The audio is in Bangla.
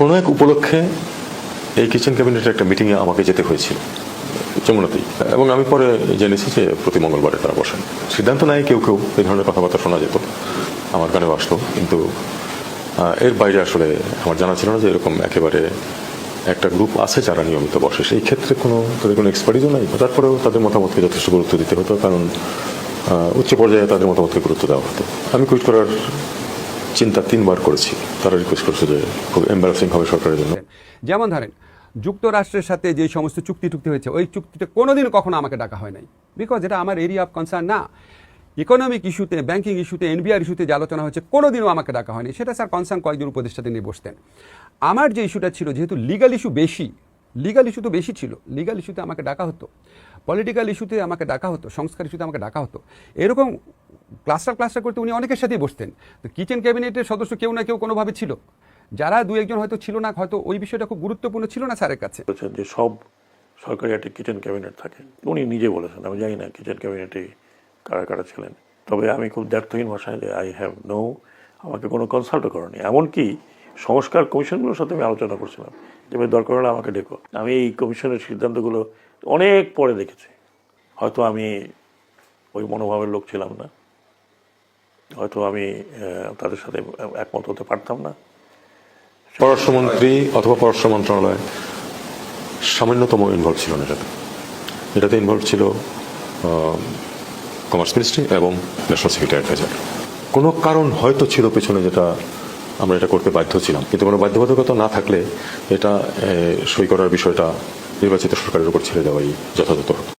কোনো এক উপলক্ষে এই কিচেন ক্যাবিনেটের একটা মিটিংয়ে আমাকে যেতে হয়েছিল যমুনাতেই, এবং আমি পরে জেনেছি যে প্রতি মঙ্গলবারে তারা বসেন। সিদ্ধান্ত নেয় কেউ কেউ, এই ধরনের কথাবার্তা শোনা যেত, আমার কানেও আসতো, কিন্তু এর বাইরে আসলে আমার জানা ছিল না যে এরকম একেবারে একটা গ্রুপ আছে যারা নিয়মিত বসে। সেই ক্ষেত্রে তাদের কোনো এক্সপার্টিসও নাই, তারপরেও তাদের মতামতকে যথেষ্ট গুরুত্ব দিতে হতো, কারণ উচ্চ পর্যায়ে তাদের মতামতকে গুরুত্ব দেওয়া হতো। আমি কুইট করার চিন্তা 3 বার করেছি। তারা রিকোয়েস্ট করছে যে খুব এম্বারাসিং হবে সরকারের জন্য। যেমন ধরেন যুক্তরাষ্ট্রের সাথে যে সমস্ত চুক্তি হয়েছে, ওই চুক্তিতে কোনোদিন কখনো আমাকে ডাকা হয় নাই, বিকজ এটা আমার এরিয়া অফ কনসার্ন না। ইকোনমিক ইস্যুতে, ব্যাংকিং ইস্যুতে, এনবিআর ইস্যুতে যে আলোচনা হয়েছে কোনোদিনও আমাকে ডাকা হয়নি। সেটা স্যার কনসার্ন কয়েকজন উপদেষ্টাতে নিয়ে বসতেন। আমার যে ইস্যুটা ছিল, যেহেতু লিগাল ইস্যু বেশি, লিগাল ইস্যু তো বেশি ছিল, লিগাল ইস্যুতে আমাকে ডাকা হতো, পলিটিক্যাল ইস্যুতে আমাকে ডাকা হতো, সংস্কার ইস্যুতে আমাকে ডাকা হতো। এরকম ক্লাস্টার করতে উনি অনেকের সাথেই বসতেন। তো কিচেন ক্যাবিনেটের সদস্য কেউ না কেউ কোনোভাবে ছিল, যারা 2-1 জন হয়তো ছিল না, হয়তো ওই বিষয়টা খুব গুরুত্বপূর্ণ ছিল না স্যারের কাছে। যে সব সরকারি একটা কিচেন ক্যাবিনেট থাকে, উনি নিজে বলেছেন, আমি জানি না কিচেন ক্যাবিনেটে কারা কারা ছিলেন, তবে আমি খুব দ্ব্যর্থহীন ভাষায় যে আই হ্যাভ নো, আমাকে কোনো কনসাল্টও করেনি। এমনকি সংস্কার কমিশনগুলোর সাথে আমি আলোচনা করছিলাম যে দরকার হলে আমাকে ডেকো। আমি এই কমিশনের সিদ্ধান্তগুলো অনেক পরে দেখেছি। হয়তো আমি ওই মনোভাবের লোক ছিলাম না, হয়তো আমি তাদের সাথে একমত হতে পারতাম না। পররাষ্ট্রমন্ত্রী অথবা পররাষ্ট্র মন্ত্রণালয় সামান্যতম ইনভলভ ছিল না এটাতে ইনভলভ ছিল কমার্স মিনিস্ট্রি এবং ন্যাশনাল সিকিউরিটি অ্যাডভাইজার। কোনো কারণ হয়তো ছিল পেছনে, যেটা আমরা এটা করতে বাধ্য ছিলাম, কিন্তু কোনো বাধ্যবাধকতা না থাকলে এটা সই করার বিষয়টা নির্বাচিত সরকারের উপর ছেড়ে দেওয়াই যথাযথ হতো।